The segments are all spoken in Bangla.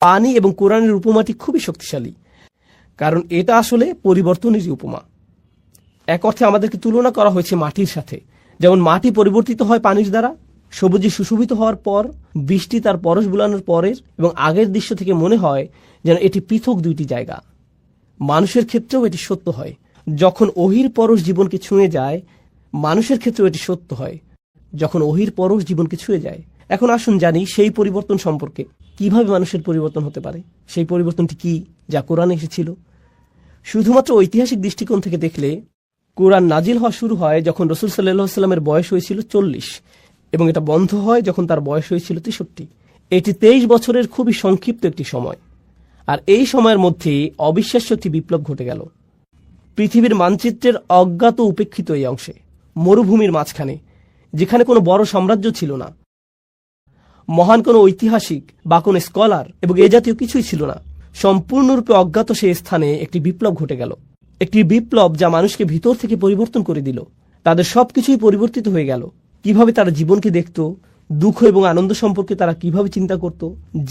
পানি এবং কোরআনের উপমাটি খুবই শক্তিশালী, কারণ এটা আসলে পরিবর্তনেরই উপমা। এক অর্থে আমাদেরকে তুলনা করা হয়েছে মাটির সাথে। যেমন মাটি পরিবর্তিত হয় পানির দ্বারা, সবুজে সুশোভিত হওয়ার পর বৃষ্টি তার পরশ বুলানোর পরের এবং আগের দৃশ্য থেকে মনে হয় যেন এটি পৃথক দুইটি জায়গা। মানুষের ক্ষেত্রেও এটি সত্য হয়। যখন ওহির পরশ জীবনকে ছুঁয়ে যায়, মানুষের ক্ষেত্রেও এটি সত্য হয় যখন ওহির পরশ জীবনকে ছুঁয়ে যায়। এখন আসুন জানি সেই পরিবর্তন সম্পর্কে, কিভাবে মানুষের পরিবর্তন হতে পারে। সেই পরিবর্তনটি কি, যা কোরআনে এসেছিল? শুধুমাত্র ঐতিহাসিক দৃষ্টিকোণ থেকে দেখলে কোরআন নাজিল হওয়া শুরু হয় যখন রাসূল সাল্লাল্লাহু আলাইহি ওয়াসাল্লামের বয়স হয়েছিল 40 এবং এটা বন্ধ হয় যখন তার বয়স হয়েছিল 63। এটি 23 বছরের খুবই সংক্ষিপ্ত একটি সময়। আর এই সময়ের মধ্যে অবিশ্বাস্য একটি বিপ্লব ঘটে গেল। পৃথিবীর মানচিত্রের অজ্ঞাত উপেক্ষিত এই অংশে, মরুভূমির মাঝখানে, যেখানে কোনো বড় সাম্রাজ্য ছিল না, মহান কোনো ঐতিহাসিক বা কোনো স্কলার এবং এ জাতীয় কিছুই ছিল না, সম্পূর্ণরূপে অজ্ঞাত সেই স্থানে একটি বিপ্লব ঘটে গেল। একটি বিপ্লব যা মানুষকে ভিতর থেকে পরিবর্তন করে দিল। তাদের সবকিছুই পরিবর্তিত হয়ে গেল। কিভাবে তারা জীবনকে দেখত, দুঃখ এবং আনন্দ সম্পর্কে তারা কিভাবে চিন্তা করত,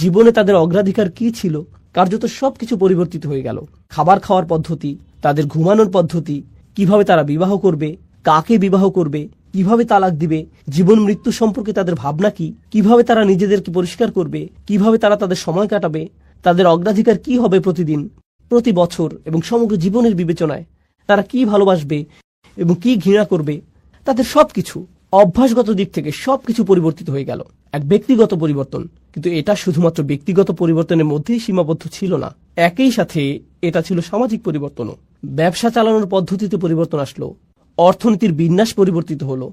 জীবনে তাদের অগ্রাধিকার কি ছিল, কার্যত সবকিছু পরিবর্তিত হয়ে গেল। খাবার খাওয়ার পদ্ধতি, তাদের ঘুমানোর পদ্ধতি, কিভাবে তারা বিবাহ করবে, কাকে বিবাহ করবে, কিভাবে তালাক দিবে, জীবন মৃত্যু সম্পর্কে তাদের ভাবনা কি, কিভাবে তারা নিজেদেরকে পরিষ্কার করবে, কিভাবে তারা তাদের সময় কাটাবে, তাদের অগ্রাধিকার কি হবে প্রতিদিন, প্রতি বছর এবং সমগ্র জীবনের বিবেচনায়, তারা কি ভালোবাসবে এবং কি ঘৃণা করবে, তাদের সবকিছু অভ্যাসগত দিক থেকে সবকিছু পরিবর্তিত হয়ে গেল। এক ব্যক্তিগত পরিবর্তন, কিন্তু এটা শুধুমাত্র ব্যক্তিগত পরিবর্তনের মধ্যেই সীমাবদ্ধ ছিল না, একই সাথে এটা ছিল সামাজিক পরিবর্তনও। ব্যবসা চালানোর পদ্ধতিতে পরিবর্তন আসলো, অর্থনীতির বিন্যাস পরিবর্তিত হলো,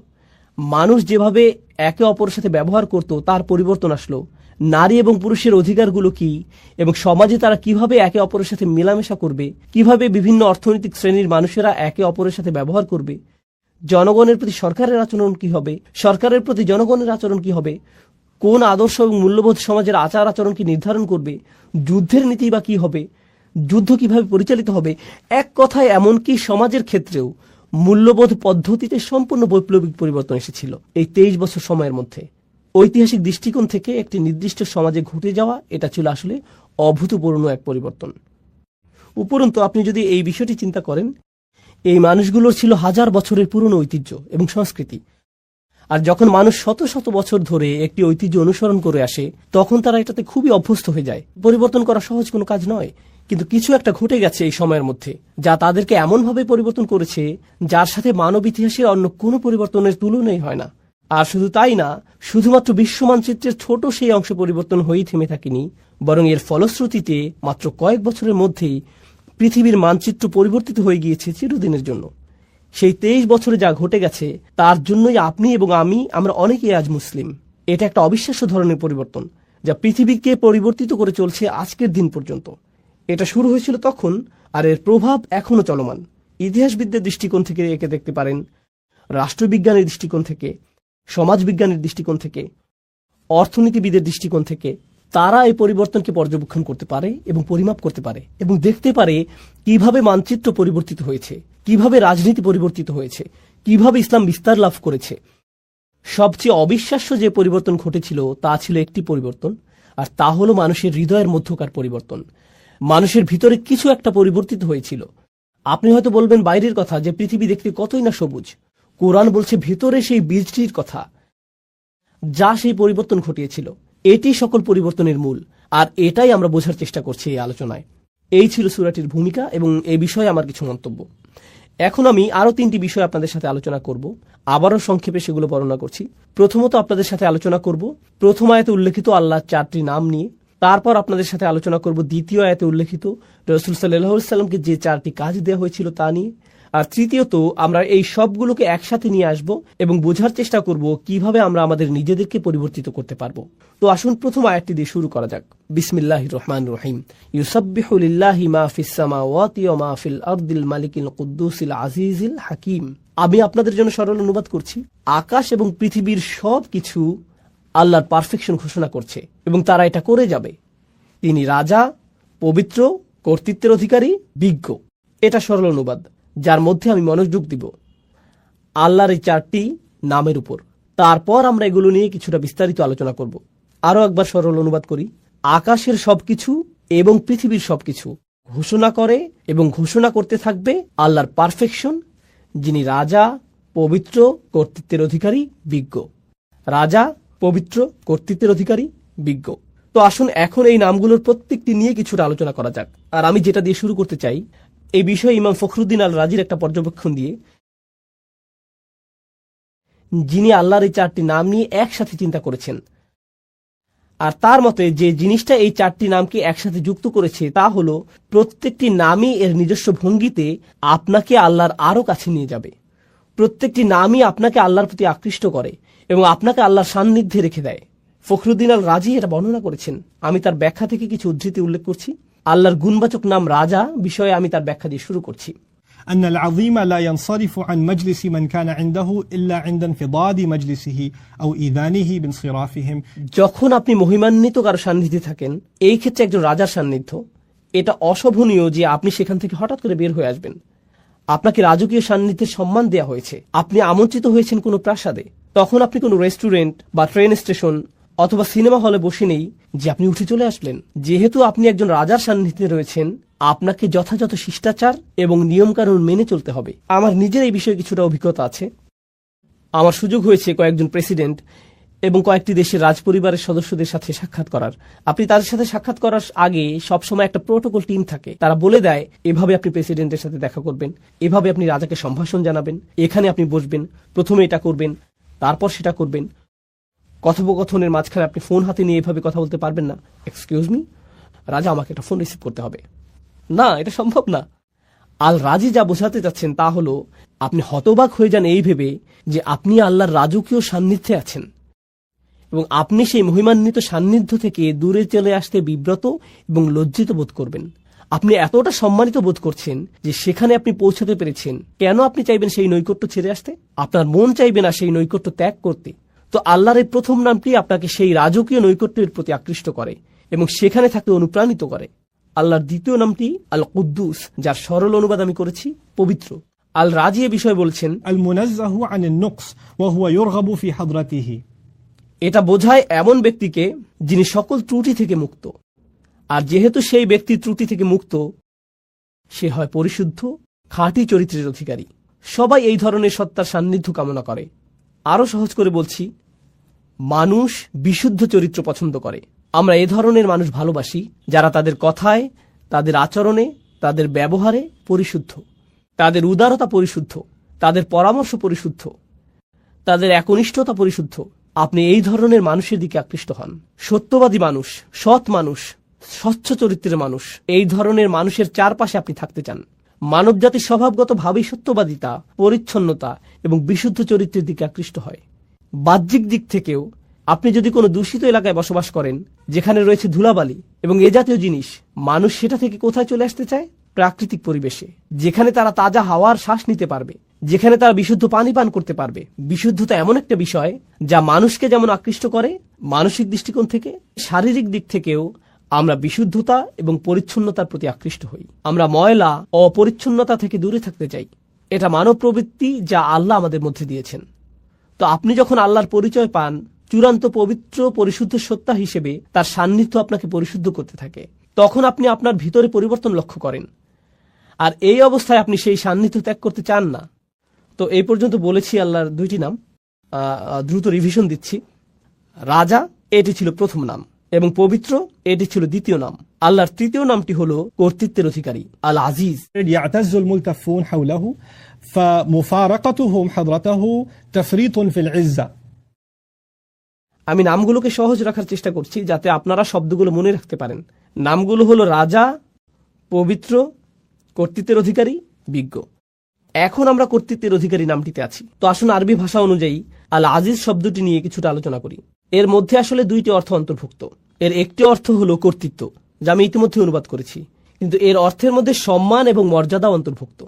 মানুষ যেভাবে একে অপরের সাথে ব্যবহার করত তার পরিবর্তন আসলো, নারী এবং পুরুষের অধিকারগুলো কি এবং সমাজে তারা কিভাবে একে অপরের সাথে মেলামেশা করবে, কিভাবে বিভিন্ন অর্থনৈতিক শ্রেণীর মানুষেরা একে অপরের সাথে ব্যবহার করবে, জনগণের প্রতি সরকারের আচরণ কি হবে, সরকারের প্রতি জনগণের আচরণ কি হবে, কোন আদর্শ এবং মূল্যবোধ সমাজের আচার আচরণকে নির্ধারণ করবে, যুদ্ধের নীতি বা কি হবে, যুদ্ধ কিভাবে পরিচালিত হবে। এক কথায় এমনকি সমাজের ক্ষেত্রেও মূল্যবোধ পদ্ধতিতে সম্পূর্ণ বৈপ্লবিক পরিবর্তন এসেছিল এই 23 বছর সময়ের মধ্যে। ঐতিহাসিক দৃষ্টিকোণ থেকে একটি নির্দিষ্ট সমাজে ঘটে যাওয়া এটা ছিল আসলে অভূতপূর্ণ এক পরিবর্তন। উপরন্তু আপনি যদি এই বিষয়টি চিন্তা করেন, এই মানুষগুলোর ছিল হাজার বছরের পুরনো ঐতিহ্য এবং সংস্কৃতি। আর যখন মানুষ শত শত বছর ধরে একটি ঐতিহ্য অনুসরণ করে আসে, তখন তারা এটাতে খুবই অভ্যস্ত হয়ে যায়। পরিবর্তন করা সহজ কোনো কাজ নয়, কিন্তু কিছু একটা ঘটে গেছে এই সময়ের মধ্যে যা তাদেরকে এমনভাবে পরিবর্তন করেছে যার সাথে মানব ইতিহাসের অন্য কোনো পরিবর্তনের তুলনাই হয় না। আর শুধু তাই না, শুধুমাত্র বিশ্ব মানচিত্রের ছোট সেই অংশ পরিবর্তন হয়েই থেমে থাকেনি, বরং এর ফলশ্রুতিতে মাত্র কয়েক বছরের মধ্যেই পৃথিবীর মানচিত্র পরিবর্তিত হয়ে গিয়েছে চিরদিনের জন্য। সেই 23 বছরে যা ঘটে গেছে তার জন্যই আপনি এবং আমরা অনেকেই আজ মুসলিম। এটা একটা অবিশ্বাস্য ধরনের পরিবর্তন যা পৃথিবীকে পরিবর্তিত করে চলছে আজকের দিন পর্যন্ত। এটা শুরু হয়েছিল তখন, আর এর প্রভাব এখনো চলমান। ইতিহাসবিদদের দৃষ্টিকোণ থেকে একে দেখতে পারেন, রাষ্ট্রবিজ্ঞানের দৃষ্টিকোণ থেকে, সমাজবিজ্ঞানের দৃষ্টিকোণ থেকে, অর্থনীতিবিদের দৃষ্টিকোণ থেকে। তারা এই পরিবর্তনকে পর্যবেক্ষণ করতে পারে এবং পরিমাপ করতে পারে এবং দেখতে পারে কিভাবে মানচিত্র পরিবর্তিত হয়েছে, কিভাবে রাজনীতি পরিবর্তিত হয়েছে, কিভাবে ইসলাম বিস্তার লাভ করেছে। সবচেয়ে অবিশ্বাস্য যে পরিবর্তন ঘটেছিল তা ছিল একটি পরিবর্তন, আর তা হলো মানুষের হৃদয়ের মধ্যকার পরিবর্তন। মানুষের ভিতরে কিছু একটা পরিবর্তিত হয়েছিল। আপনি হয়তো বলবেন বাইরের কথা, যে পৃথিবী দেখতে কতই না সবুজ। কোরআন বলছে ভেতরে সেই বীজটির কথা যা সেই পরিবর্তন ঘটিয়েছিল। এটি সকল পরিবর্তনের মূল, আর এটাই আমরা বোঝার চেষ্টা করছি এই আলোচনায়। এই ছিল সূরাটির ভূমিকা এবং এই বিষয়ে আমার কিছু মন্তব্য। এখন আমি আরো 3টি বিষয় আপনাদের সাথে আলোচনা করব। আবারও সংক্ষেপে সেগুলো বর্ণনা করছি। প্রথমত আপনাদের সাথে আলোচনা করব প্রথম আয়াতে উল্লেখিত আল্লাহর 4টি নাম নিয়ে। তারপর আপনাদের সাথে আলোচনা করব দ্বিতীয় আয়াতে উল্লেখিত রাসূল সাল্লাল্লাহু আলাইহি ওয়াসাল্লামকে যে 4টি কাজ দেওয়া হয়েছিল তা নিয়ে। আর তৃতীয়ত আমরা এই সবগুলোকে একসাথে নিয়ে আসব এবং বোঝার চেষ্টা করব কিভাবে আমরা আমাদের নিজেদেরকে পরিবর্তিত করতে পারবো। তো আসুন প্রথম আয়াতটি দিয়ে শুরু করা যাক। বিসমিল্লাহির রহমানির রহিম। ইউসাব্বিহু লিল্লাহি মা ফিস সামাওয়াতি ওয়া মা ফিল আরদিল মালিকিল কুদ্দুসিল আজিজিল হাকিম। আমি আপনাদের জন্য সরল অনুবাদ করছি। আকাশ এবং পৃথিবীর সবকিছু আল্লাহর পারফেকশন ঘোষণা করছে এবং তারা এটা করে যাবে। তিনি রাজা, পবিত্র, কর্তৃত্বের অধিকারী, বিজ্ঞ। এটা সরল অনুবাদ, যার মধ্যে আমি মনোযোগ দিব আল্লাহর এই 4টি নামের উপর। তারপর আমরা এগুলো নিয়ে কিছুটা বিস্তারিত আলোচনা করব। আরো একবার সরল অনুবাদ করি। আকাশের সবকিছু এবং পৃথিবীর সবকিছু ঘোষণা করে এবং ঘোষণা করতে থাকবে আল্লাহর পারফেকশন, যিনি রাজা, পবিত্র, কর্তৃত্বের অধিকারী, বিজ্ঞ। রাজা, পবিত্র, কর্তৃত্বের অধিকারী, বিজ্ঞ। তো আসুন এখন এই নামগুলোর প্রত্যেকটি নিয়ে কিছুটা আলোচনা করা যাক। আর আমি যেটা দিয়ে শুরু করতে চাই, এই বিষয়ে ইমাম ফখরুদ্দিন আল রাজির একটা পর্যবেক্ষণ দিয়ে, যিনি আল্লাহর এই 4টি নাম নিয়ে একসাথে চিন্তা করেছেন। আর তার মতে যে জিনিসটা এই 4টি নামকে একসাথে যুক্ত করেছে তা হলো প্রত্যেকটি নামই এর নিজস্ব ভঙ্গিতে আপনাকে আল্লাহর আরো কাছে নিয়ে যাবে। প্রত্যেকটি নামই আপনাকে আল্লাহর প্রতি আকৃষ্ট করে এবং আপনাকে আল্লাহর সান্নিধ্যে রেখে দেয়। ফখরুদ্দিন আল রাজি এটা বর্ণনা করেছেন। আমি তার ব্যাখ্যা থেকে কিছু উদ্ধৃতি উল্লেখ করছি। আল্লাহর গুণবাচক নাম রাজা বিষয়ে আমি তার ব্যাখ্যা দিয়ে শুরু করছি। أن العظيم لا ينصرف عن مجلس من كان عنده إلا عند انفضاد مجلسه أو إذانه بانصرافهم। যখন আপনি মহিমান্বিত কারো সান্নিধ্যে থাকেন, এই ক্ষেত্রে একজন রাজার সান্নিধ্য, এটা অশোভনীয় যে আপনি সেখান থেকে হঠাৎ করে বের হয়ে আসবেন। আপনাকে রাজকীয় সান্নিধ্যের সম্মান দেওয়া হয়েছে। আপনি আমন্ত্রিত হয়েছেন কোনো প্রাসাদে, তখন আপনি কোনো রেস্টুরেন্ট বা ট্রেন স্টেশন অথবা সিনেমা হলে বসে নেই যে আপনি উঠে চলে আসলেন। যেহেতু আপনি একজন রাজার সান্নিধ্যে রয়েছেন, আপনাকে যথাযথ শিষ্টাচার এবং নিয়মকানুন মেনে চলতে হবে। আমার নিজের এই বিষয়ে কিছুটা অভিজ্ঞতা আছে। আমার সুযোগ হয়েছে কয়েকজন প্রেসিডেন্ট এবং কয়েকটি দেশের রাজপরিবারের সদস্যদের সাথে সাক্ষাৎ করার। আপনি তাদের সাথে সাক্ষাৎ করার আগে সবসময় একটা প্রোটোকল টিম থাকে, তারা বলে দেয় এভাবে আপনি প্রেসিডেন্টের সাথে দেখা করবেন, এভাবে আপনি রাজাকে সম্ভাষণ জানাবেন, এখানে আপনি বসবেন, প্রথমে এটা করবেন, তারপর সেটা করবেন। কথোপকথনের মাঝখানে আপনি ফোন হাতে নিয়ে এভাবে কথা বলতে পারবেন না, এক্সকিউজ মি রাজা, আমাকে একটা ফোন রিসিভ করতে হবে। না, এটা সম্ভব না। আল রাজি যা বোঝাতে চাচ্ছেন তা হলো আপনি হতবাক হয়ে যান এই ভেবে যে আপনি আল্লাহর রাজকীয় সান্নিধ্যে আছেন এবং আপনি সেই মহিমান্বিত সান্নিধ্য থেকে দূরে চলে আসতে বিব্রত এবং লজ্জিত বোধ করবেন। আপনি এতটা সম্মানিত বোধ করছেন যে সেখানে আপনি পৌঁছাতে পেরেছেন। কেন আপনি চাইবেন সেই নৈকট্য ছেড়ে আসতে? আপনার মন চাইবে না সেই নৈকট্য ত্যাগ করতে। তো আল্লাহর এই প্রথম নামটি আপনাকে সেই রাজকীয় নৈকট্যের প্রতি আকৃষ্ট করে এবং সেখানে থাকতে অনুপ্রাণিত করে। আল্লাহর দ্বিতীয় নামটি আল কুদ্দুস, যার সরল অনুবাদ আমি করেছি পবিত্র। আল রাজি এ বিষয়ে বলছেন, আল মুনাজ্জাহু আনিন নুকস ওয়া হুয়া ইউরগাবু ফি হাদরাতিহি। এটা বোঝায় এমন ব্যক্তিকে যিনি সকল ত্রুটি থেকে মুক্ত। আর যেহেতু সেই ব্যক্তি ত্রুটি থেকে মুক্ত, সে হয় পরিশুদ্ধ, খাঁটি চরিত্রের অধিকারী। সবাই এই ধরনের সত্তার সান্নিধ্য কামনা করে। আরো সহজ করে বলছি, মানুষ বিশুদ্ধ চরিত্র পছন্দ করে। আমরা এ ধরনের মানুষ ভালোবাসি যারা তাদের কথায়, তাদের আচরণে, তাদের ব্যবহারে পরিশুদ্ধ, তাদের উদারতা পরিশুদ্ধ, তাদের পরামর্শ পরিশুদ্ধ, তাদের একনিষ্ঠতা পরিশুদ্ধ। আপনি এই ধরনের মানুষের দিকে আকৃষ্ট হন। সত্যবাদী মানুষ, সৎ মানুষ, স্বচ্ছ চরিত্রের মানুষ, এই ধরনের মানুষের চারপাশে আপনি থাকতে চান। মানবজাতির স্বভাবগতভাবেই সত্যবাদিতা, পরিচ্ছন্নতা এবং বিশুদ্ধ চরিত্রের দিকে আকৃষ্ট হয়। বাহ্যিক দিক থেকেও আপনি যদি কোনো দূষিত এলাকায় বসবাস করেন, যেখানে রয়েছে ধুলাবালি এবং এ জাতীয় জিনিস, মানুষ সেটা থেকে কোথায় চলে আসতে চায়? প্রাকৃতিক পরিবেশে, যেখানে তারা তাজা হাওয়ার শ্বাস নিতে পারবে, যেখানে তারা বিশুদ্ধ পানি পান করতে পারবে। বিশুদ্ধতা এমন একটা বিষয় যা মানুষকে যেমন আকৃষ্ট করে মানসিক দৃষ্টিকোণ থেকে, শারীরিক দিক থেকেও আমরা বিশুদ্ধতা এবং পরিচ্ছন্নতার প্রতি আকৃষ্ট হই। আমরা ময়লা ও অপরিচ্ছন্নতা থেকে দূরে থাকতে চাই। এটা মানব প্রবৃত্তি যা আল্লাহ আমাদের মধ্যে দিয়েছেন। তো আপনি যখন আল্লাহর পরিচয় পান চূড়ান্ত পবিত্র পরিশুদ্ধ সত্তা হিসেবে, তার সান্নিধ্য আপনাকে পরিশুদ্ধ করতে থাকে। তখন আপনি আপনার ভিতরে পরিবর্তন লক্ষ্য করেন, আর এই অবস্থায় আপনি সেই সান্নিধ্য ত্যাগ করতে চান না। তো এই পর্যন্ত বলেছি আল্লাহর 2টি নাম। দ্রুত রিভিশন দিচ্ছি। রাজা, এটি ছিল প্রথম নাম, এবং পবিত্র, এটি ছিল দ্বিতীয় নাম। আল্লাহর তৃতীয় নামটি হলো কর্তৃত্বের অধিকারী, আল আজিজ। يعتز الملتفون حوله فمفارقتهم حضرته تفريط في العزة। আমি নামগুলোকে সহজ রাখার চেষ্টা করছি যাতে আপনারা শব্দগুলো মনে রাখতে পারেন। নামগুলো হলো রাজা, পবিত্র, কর্তৃত্বের অধিকারী, বিজ্ঞ। এখন আমরা কর্তৃত্বের অধিকারী নামটিতে আছি। তো আসুন আরবি ভাষা অনুযায়ী আল আজিজ শব্দটি নিয়ে কিছুটা আলোচনা করি। এর মধ্যে আসলে 2টি অর্থ অন্তর্ভুক্ত। এর একটি অর্থ হলো কর্তৃত্ব, যা আমি ইতিমধ্যে অনুবাদ করেছি, কিন্তু এর অর্থের মধ্যে সম্মান এবং মর্যাদা অন্তর্ভুক্ত।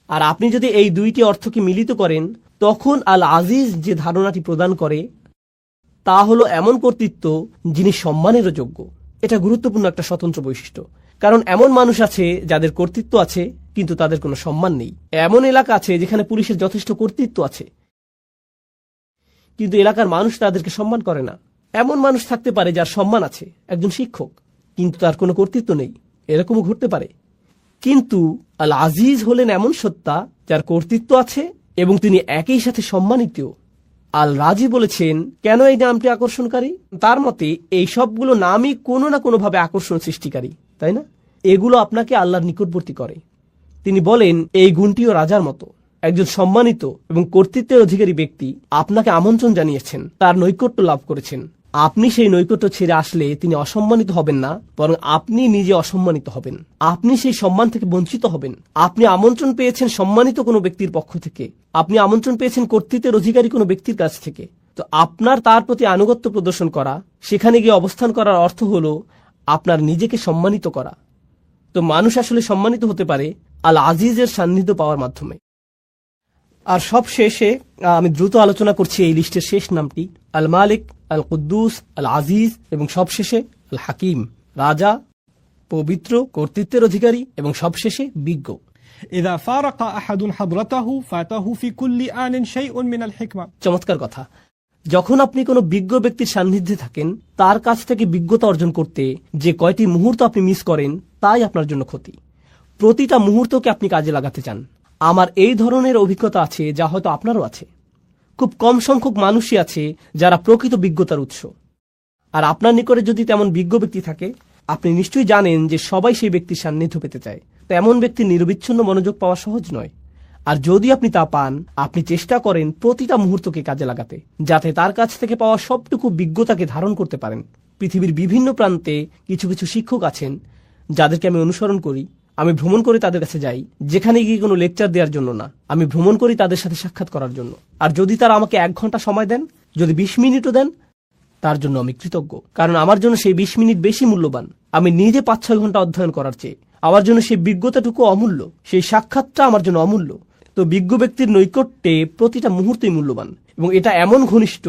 আর আপনি যদি এই 2টি অর্থকে মিলিত করেন, তখন আল আজিজ যে ধারণাটি প্রদান করে তা হলো এমন কর্তৃত্ব যিনি সম্মানেরও যোগ্য। এটা গুরুত্বপূর্ণ একটা স্বতন্ত্র বৈশিষ্ট্য, কারণ এমন মানুষ আছে যাদের কর্তৃত্ব আছে কিন্তু তাদের কোনো সম্মান নেই। এমন এলাকা আছে যেখানে পুলিশের যথেষ্ট কর্তৃত্ব আছে কিন্তু এলাকার মানুষ তাদেরকে সম্মান করে না। এমন মানুষ থাকতে পারে যার সম্মান আছে, একজন শিক্ষক, কিন্তু তার কোনো কর্তৃত্ব নেই, এরকমও ঘটতে পারে। কিন্তু আল আজিজ হলেন এমন সত্তা যার কর্তৃত্ব আছে এবং তিনি একই সাথে সম্মানিত। আল রাজি বলেছেন কেন এই নামটি আকর্ষণকারী? তার মতে এই সবগুলো নামই কোনো না কোনোভাবে আকর্ষণ সৃষ্টিকারী, তাই না? এগুলো আপনাকে আল্লাহর নিকটবর্তী করে। তিনি বলেন এই গুণটিও রাজার মতো। একজন সম্মানিত এবং কর্তৃত্বের অধিকারী ব্যক্তি আপনাকে আমন্ত্রণ জানিয়েছেন, তার নৈকট্য লাভ করেছেন। আপনি সেই নৈকট্য ছেড়ে আসলে তিনি অসম্মানিত হবেন না, বরং আপনি নিজে অসম্মানিত হবেন। আপনি সেই সম্মান থেকে বঞ্চিত হবেন। আপনি আমন্ত্রণ পেয়েছেন সম্মানিত কোনো ব্যক্তির পক্ষ থেকে, আপনি আমন্ত্রণ পেয়েছেন কর্তৃত্বের অধিকারী কোনো ব্যক্তির কাছ থেকে। তো আপনার তার প্রতি আনুগত্য প্রদর্শন করা, সেখানে গিয়ে অবস্থান করার অর্থ হল আপনার নিজেকে সম্মানিত করা। তো মানুষ আসলে সম্মানিত হতে পারে আল আজিজের সান্নিধ্য পাওয়ার মাধ্যমে। আর সব শেষে আমি দ্রুত আলোচনা করছি এই লিস্টের শেষ নামটি, আল মালিক, আল কুদ্দুস, আল আজিজ এবং সবশেষে আল হাকিম, রাজা, পবিত্র, কর্তৃত্বের অধিকারী এবং সবশেষে বিজ্ঞ। إذا فارق أحد حضرته فاته في كل آن شيء من الحكمة। চমৎকার কথা। যখন আপনি কোনো বিজ্ঞ ব্যক্তির সান্নিধ্যে থাকেন, তার কাছ থেকে বিজ্ঞতা অর্জন করতে যে কয়টি মুহূর্ত আপনি মিস করেন তাই আপনার জন্য ক্ষতি। প্রতিটা মুহূর্তকে আপনি কাজে লাগাতে চান। আমার এই ধরনের অভিজ্ঞতা আছে, যা হয়তো আপনারও আছে। খুব কম সংখ্যক মানুষই আছে যারা প্রকৃত বিজ্ঞতার উৎস। আর আপনার নিকটে যদি তেমন বিজ্ঞ ব্যক্তি থাকে, আপনি নিশ্চয়ই জানেন যে সবাই সেই ব্যক্তির সান্নিধ্য পেতে চায়। তো এমন ব্যক্তির নিরবিচ্ছিন্ন মনোযোগ পাওয়া সহজ নয়। আর যদি আপনি তা পান, আপনি চেষ্টা করেন প্রতিটা মুহূর্তকে কাজে লাগাতে, যাতে তার কাছ থেকে পাওয়া সবটুকু বিজ্ঞতাকে ধারণ করতে পারেন। পৃথিবীর বিভিন্ন প্রান্তে কিছু কিছু শিক্ষক আছেন যাদেরকে আমি অনুসরণ করি। আমি ভ্রমণ করে তাদের কাছে যাই, যেখানে গিয়ে কোনো লেকচার দেওয়ার জন্য না, আমি ভ্রমণ করি তাদের সাথে সাক্ষাৎ করার জন্য। আর যদি তারা আমাকে 1 ঘন্টা সময় দেন, যদি 20 মিনিটও দেন, তার জন্য আমি কৃতজ্ঞ। কারণ আমার জন্য সেই 20 মিনিট বেশি মূল্যবান আমি নিজে 5-6 ঘন্টা অধ্যয়ন করার চেয়ে। আমার জন্য সেই বিজ্ঞতাটুকু অমূল্য, সেই সাক্ষাৎটা আমার জন্য অমূল্য। তো বিজ্ঞ ব্যক্তির নৈকট্যে প্রতিটা মুহূর্তই মূল্যবান, এবং এটা এমন ঘনিষ্ঠ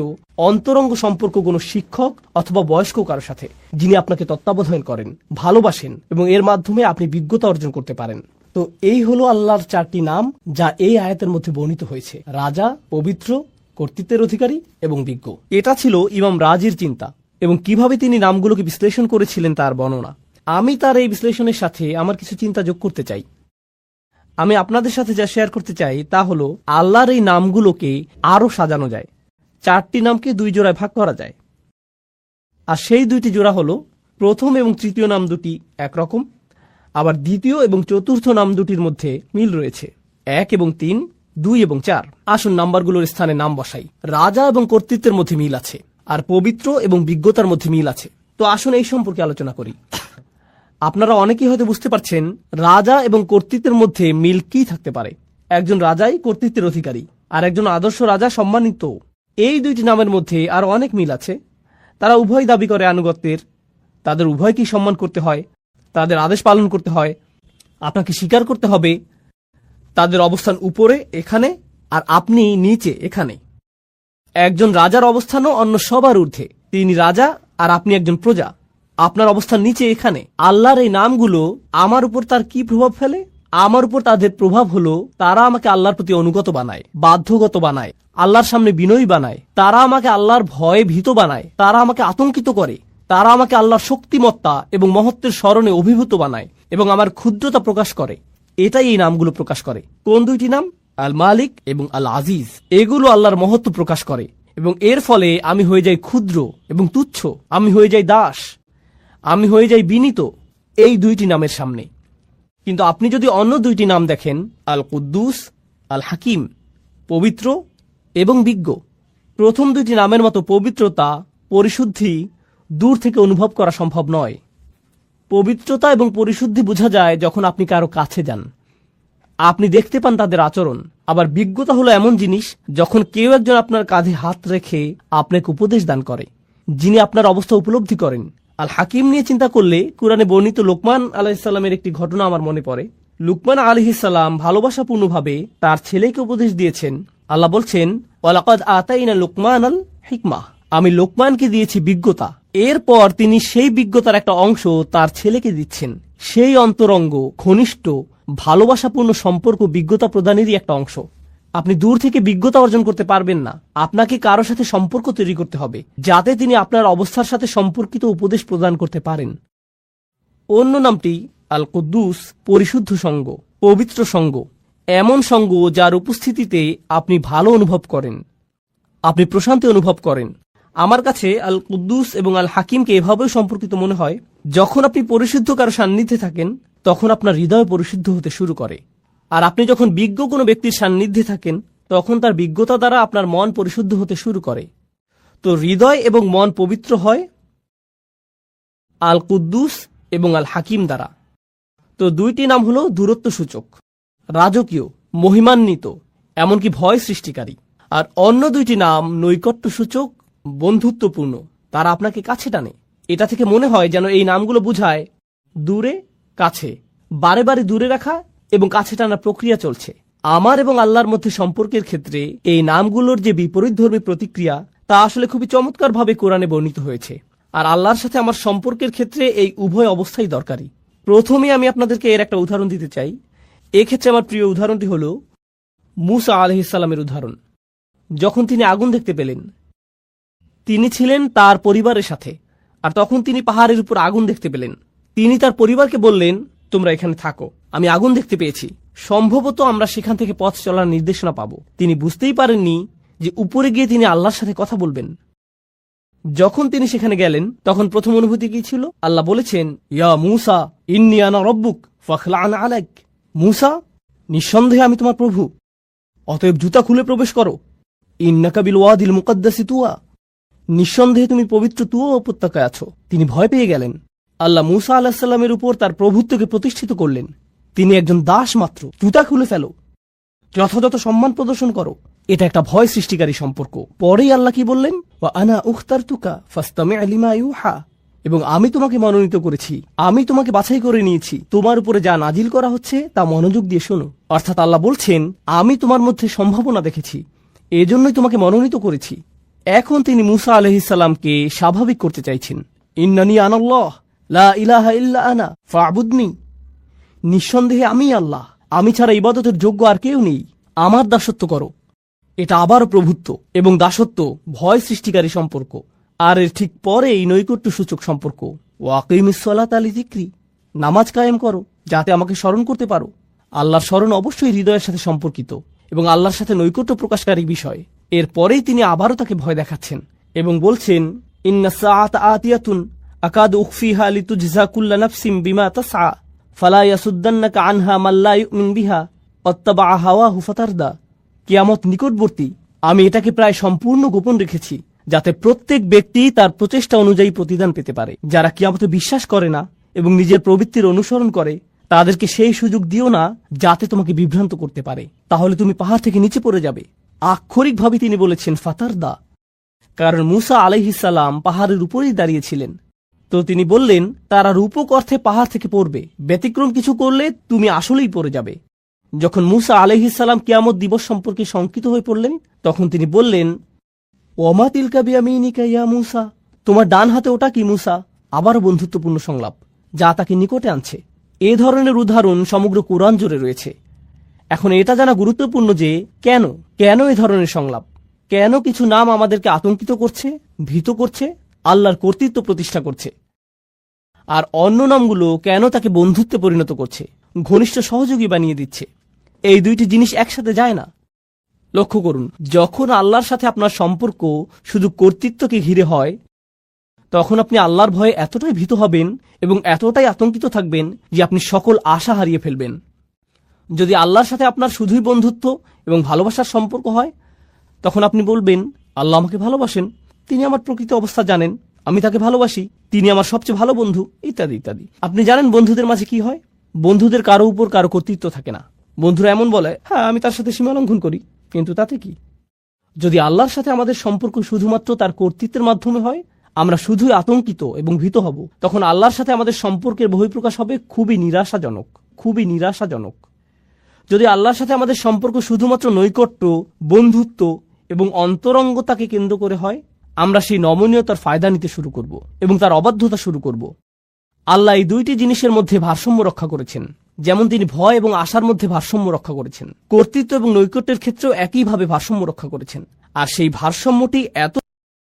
অন্তরঙ্গ সম্পর্ক কোনো শিক্ষক অথবা বয়স্ক কারোর সাথে, যিনি আপনাকে তত্ত্বাবধান করেন, ভালোবাসেন এবং এর মাধ্যমে আপনি বিজ্ঞতা অর্জন করতে পারেন। তো এই হলো আল্লাহর 4টি নাম যা এই আয়াতের মধ্যে বর্ণিত হয়েছে: রাজা, পবিত্র, কর্তৃত্বের অধিকারী এবং বিজ্ঞ। এটা ছিল ইমাম রাজির চিন্তা, এবং কিভাবে তিনি নামগুলোকে বিশ্লেষণ করেছিলেন তার বর্ণনা। আমি তার এই বিশ্লেষণের সাথে আমার কিছু চিন্তা যোগ করতে চাই। আমি আপনাদের সাথে যা শেয়ার করতে চাই তা হলো, আল্লাহর এই নামগুলোকে আরো সাজানো যায়। 4টি নামকে 2 জোড়ায় ভাগ করা যায়। আর সেই 2টি জোড়া হলো, প্রথম এবং তৃতীয় নাম দুটি একরকম, আবার দ্বিতীয় এবং চতুর্থ নাম দুটির মধ্যে মিল রয়েছে। 1 এবং 3, 2 এবং 4। আসুন নাম্বারগুলোর স্থানে নাম বসাই। রাজা এবং কর্তৃত্বের মধ্যে মিল আছে, আর পবিত্র এবং বিজ্ঞতার মধ্যে মিল আছে। তো আসুন এই সম্পর্কে আলোচনা করি। আপনারা অনেকেই হয়তো বুঝতে পারছেন রাজা এবং কর্তৃত্বের মধ্যে মিল কি থাকতে পারে। একজন রাজাই কর্তৃত্বের অধিকারী, আর একজন আদর্শ রাজা সম্মানিত। এই 2টি নামের মধ্যে আরো অনেক মিল আছে। তারা উভয় দাবি করে আনুগত্যের, তাদের উভয়কেই সম্মান করতে হয়, তাদের আদেশ পালন করতে হয়। আপনাকে স্বীকার করতে হবে তাদের অবস্থান উপরে এখানে, আর আপনি নিচে এখানে। একজন রাজার অবস্থানও অন্য সবার ঊর্ধ্বে। তিনি রাজা আর আপনি একজন প্রজা। আপনার অবস্থান নিচে এখানে। আল্লাহর এই নামগুলো আমার উপর তার কি প্রভাব ফেলে? আমার উপর তাদের প্রভাব হলো, তারা আমাকে আল্লাহর প্রতি অনুগত বানায়, বাধ্যগত বানায়, আল্লাহর সামনে বিনয়ী বানায়। তারা আমাকে আল্লাহর ভয়ে ভীত বানায়, তারা আমাকে আতঙ্কিত করে, তারা আমাকে আল্লাহর শক্তিমত্তা এবং মহত্বের স্মরণে অভিভূত বানায় এবং আমার ক্ষুদ্রতা প্রকাশ করে। এটাই এই নামগুলো প্রকাশ করে। কোন 2টি নাম? আল মালিক এবং আল আজিজ। এগুলো আল্লাহর মহত্ব প্রকাশ করে, এবং এর ফলে আমি হয়ে যাই ক্ষুদ্র এবং তুচ্ছ, আমি হয়ে যাই দাস, আমি হয়ে যাই বিনীত এই 2টি নামের সামনে। কিন্তু আপনি যদি অন্য 2টি নাম দেখেন, আল কুদ্দুস, আল হাকিম, পবিত্র এবং বিজ্ঞ, প্রথম 2টি নামের মতো পবিত্রতা, পরিশুদ্ধি দূর থেকে অনুভব করা সম্ভব নয়। পবিত্রতা এবং পরিশুদ্ধি বোঝা যায় যখন আপনি কারো কাছে যান, আপনি দেখতে পান তাদের আচরণ। আবার বিজ্ঞতা হলো এমন জিনিস যখন কেউ একজন আপনার কাঁধে হাত রেখে আপনাকে উপদেশ দান করে, যিনি আপনার অবস্থা উপলব্ধি করেন। আল হাকিম নিয়ে চিন্তা করলে কুরআনে বর্ণিত লোকমান আলাইহিসসালামের একটি ঘটনা আমার মনে পড়ে। লুকমান আলাইহিসসালাম ভালোবাসাপূর্ণভাবে তার ছেলেকে উপদেশ দিয়েছেন। আল্লাহ বলছেন, ওয়ালাকাদ আতাইনা লুকমানাল হিকমাহ, আমি লোকমানকে দিয়েছি বিজ্ঞতা। এরপর তিনি সেই বিজ্ঞতার একটা অংশ তার ছেলেকে দিচ্ছেন। সেই অন্তরঙ্গ, ঘনিষ্ঠ, ভালোবাসাপূর্ণ সম্পর্ক বিজ্ঞতা প্রদানেরই একটা অংশ। আপনি দূর থেকে বিজ্ঞতা অর্জন করতে পারবেন না। আপনাকে কারো সাথে সম্পর্ক তৈরি করতে হবে, যাতে তিনি আপনার অবস্থার সাথে সম্পর্কিত উপদেশ প্রদান করতে পারেন। অন্য নামটি আল কুদ্দুস, পরিশুদ্ধ সঙ্গ, পবিত্র সঙ্গ, এমন সঙ্গ যার উপস্থিতিতে আপনি ভালো অনুভব করেন, আপনি প্রশান্তি অনুভব করেন। আমার কাছে আল কুদ্দুস এবং আল হাকিমকে এভাবেও সম্পর্কিত মনে হয়, যখন আপনি পরিশুদ্ধ কারো সান্নিধ্যে থাকেন তখন আপনার হৃদয় পরিশুদ্ধ হতে শুরু করে, আর আপনি যখন বিজ্ঞ কোনো ব্যক্তির সান্নিধ্যে থাকেন তখন তার বিজ্ঞতা দ্বারা আপনার মন পরিশুদ্ধ হতে শুরু করে। তো হৃদয় এবং মন পবিত্র হয় আল কুদ্দুস এবং আল হাকিম দ্বারা। তো দুইটি নাম হলো দূরত্ব সূচক, রাজকীয়, মহিমান্বিত, এমনকি ভয় সৃষ্টিকারী। আর অন্য দুইটি নাম নৈকট্য সূচক, বন্ধুত্বপূর্ণ, তারা আপনাকে কাছে টানে। এটা থেকে মনে হয় যেন এই নামগুলো বোঝায় দূরে কাছে, বারে বারে দূরে রাখা এবং কাছে টানার প্রক্রিয়া চলছে। আমার এবং আল্লাহর মধ্যে সম্পর্কের ক্ষেত্রে এই নামগুলোর যে বিপরীতধর্মী প্রতিক্রিয়া, তা আসলে খুবই চমৎকারভাবে কোরআনে বর্ণিত হয়েছে। আর আল্লাহর সাথে আমার সম্পর্কের ক্ষেত্রে এই উভয় অবস্থাই দরকারি। প্রথমে আমি আপনাদেরকে এর একটা উদাহরণ দিতে চাই। এক্ষেত্রে আমার প্রিয় উদাহরণটি হল মূসা আলাইহিস সালামের উদাহরণ। যখন তিনি আগুন দেখতে পেলেন, তিনি ছিলেন তার পরিবারের সাথে, আর তখন তিনি পাহাড়ের উপর আগুন দেখতে পেলেন। তিনি তার পরিবারকে বললেন, তোমরা এখানে থাকো, আমি আগুন দেখতে পেয়েছি, সম্ভবত আমরা সেখান থেকে পথ চলার নির্দেশনা পাব। তিনি বুঝতেই পারেননি যে উপরে গিয়ে তিনি আল্লাহর সাথে কথা বলবেন। যখন তিনি সেখানে গেলেন তখন প্রথম অনুভূতি কি ছিল? আল্লাহ বলেছেন, ইয়া মূসা ইন্নী আনা রব্বুক ফাখলা'ন আলাইক। মূসা, নিঃসন্দেহে আমি তোমার প্রভু, অতএব জুতা খুলে প্রবেশ করো। ইন্নাকা বিল ওয়াদিল মুকাদ্দাসি তুয়া, নিঃসন্দেহে তুমি পবিত্র তুয়া উপত্যকায় আছো। তিনি ভয় পেয়ে গেলেন। আল্লাহ মূসা আলাইহিস সালামের উপর তার প্রভুত্বকে প্রতিষ্ঠিত করলেন। তিনি একজন দাস মাত্র, জুতা খুলে ফেলো, যথাযথ সম্মান প্রদর্শন করো। এটা একটা ভয় সৃষ্টিকারী সম্পর্ক। পরেই আল্লাহ কি বললেন? ওয়া আনা উখতারতুকা ফাসতামি' লিমা ইউহা, এবং আমি তোমাকে মনোনীত করেছি, আমি তোমাকে বাছাই করে নিয়েছি, তোমার উপরে যা নাজিল করা হচ্ছে তা মনোযোগ দিয়ে শোনো। অর্থাৎ আল্লাহ বলছেন, আমি তোমার মধ্যে সম্ভাবনা দেখেছি, এজন্যই তোমাকে মনোনীত করেছি। এখন তিনি মূসা আলাইহিস সালামকে স্বাভাবিক করতে চাইছেন। ইন্নানি আনাল্লাহ লা ইলাহা ইল্লা আনা ফা'বুদনি, নিঃসন্দেহে আমি আল্লাহ, আমি ছাড়া ইবাদতের যোগ্য আর কেউ নেই, আমার দাসত্ব করো। এটা আবারও প্রভুত্ব এবং দাসত্ব ভয় সৃষ্টিকারী সম্পর্ক। আর এর ঠিক পরেই নৈকট্য সূচক সম্পর্ক। ওয়াকিমিস সালাতা লিযিকরি, নামাজ কায়েম করো যাতে আমাকে স্মরণ করতে পারো। আল্লাহর স্মরণ অবশ্যই হৃদয়ের সাথে সম্পর্কিত এবং আল্লাহর সাথে নৈকট্য প্রকাশকারী বিষয়। এর পরেই তিনি আবারও তাকে ভয় দেখাচ্ছেন এবং বলছেন, ইন্নাস সাআতা আতিয়াতুন আকাদু উখফিহা লিতুজজা কুল্লু নাফসিন বিমা তাসআ ফালা ইয়াসুদ্দান্নাকা আনহা মান লা ইউমিন বিহা ওয়াত্তাবা হাওয়াহু ফাতারদা। কিয়ামত নিকটবর্তী, আমি এটাকে প্রায় সম্পূর্ণ গোপন রেখেছি যাতে প্রত্যেক ব্যক্তি তার প্রচেষ্টা অনুযায়ী প্রতিদান পেতে পারে। যারা কিয়ামতে বিশ্বাস করে না এবং নিজের প্রবৃত্তির অনুসরণ করে, তাদেরকে সেই সুযোগ দিও না যাতে তোমাকে বিভ্রান্ত করতে পারে, তাহলে তুমি পাহাড় থেকে নিচে পড়ে যাবে। আক্ষরিকভাবে তিনি বলেছেন ফাতারদা, কারণ মূসা আলাইহিস সালাম পাহাড়ের উপরেই দাঁড়িয়েছিলেন। তো তিনি বললেন, তারা রূপক অর্থে পাহাড় থেকে পড়বে, ব্যতিক্রম কিছু করলে তুমি আসলেই পড়ে যাবে। যখন মূসা আলাইহিস সালাম কিয়ামত দিবস সম্পর্কে শঙ্কিত হয়ে পড়লেন, তখন তিনি বললেন, ওমা তিলকা বিয়ামিনিকা ইয়া মূসা, তোমার ডান হাতে ওটা কি মূসা? আবারও বন্ধুত্বপূর্ণ সংলাপ যা তাকে নিকটে আনছে। এ ধরনের উদাহরণ সমগ্র কোরআন জুড়ে রয়েছে। এখন এটা জানা গুরুত্বপূর্ণ যে কেন এ ধরনের সংলাপ, কেন কিছু নাম আমাদেরকে আতঙ্কিত করছে, ভীত করছে, আল্লাহর কর্তৃত্ব প্রতিষ্ঠা করছে, আর অন্য নামগুলো কেন তাকে বন্ধুত্বে পরিণত করছে, ঘনিষ্ঠ সহযোগী বানিয়ে দিচ্ছে। এই দুইটি জিনিস একসাথে যায় না। লক্ষ্য করুন, যখন আল্লাহর সাথে আপনার সম্পর্ক শুধু কর্তৃত্বকে ঘিরে হয়, তখন আপনি আল্লাহর ভয়ে এতটাই ভীত হবেন এবং এতটাই আতঙ্কিত থাকবেন যে আপনি সকল আশা হারিয়ে ফেলবেন। যদি আল্লাহর সাথে আপনার শুধুই বন্ধুত্ব এবং ভালোবাসার সম্পর্ক হয়, তখন আপনি বলবেন, আল্লাহ আমাকে ভালোবাসেন, তিনি আমার প্রকৃত অবস্থা জানেন, আমি তাকে ভালোবাসি, তিনি আমার সবচেয়ে ভালো বন্ধু, ইত্যাদি ইত্যাদি। আপনি জানেন বন্ধুদের মাঝে কি হয়? বন্ধুদের কারো উপর কারো কর্তৃত্ব থাকে না। বন্ধুরা এমন বলে, হ্যাঁ আমি তার সাথে সীমা লঙ্ঘন করি, কিন্তু তাতে কি? যদি আল্লাহর সাথে আমাদের সম্পর্ক শুধুমাত্র তার কর্তৃত্বের মাধ্যমে হয়, আমরা শুধুই আতঙ্কিত এবং ভীত হব, তখন আল্লাহর সাথে আমাদের সম্পর্কের বহিঃপ্রকাশ হবে খুবই নিরাশাজনক, খুবই নিরাশাজনক। যদি আল্লাহর সাথে আমাদের সম্পর্ক শুধুমাত্র নৈকট্য, বন্ধুত্ব এবং অন্তরঙ্গতাকে কেন্দ্র করে হয়, আমরা সেই নমনীয়তার ফায়দা নিতে শুরু করব এবং তার অবাধ্যতা শুরু করব। আল্লাহ এই দুইটি জিনিসের মধ্যে ভারসাম্য রক্ষা করেছেন। যেমন তিনি ভয় এবং আশার মধ্যে ভারসাম্য রক্ষা করেছেন, কর্তৃত্ব এবং নৈকট্যের ক্ষেত্রেও একইভাবে ভারসাম্য রক্ষা করেছেন। আর সেই ভারসাম্যটি এত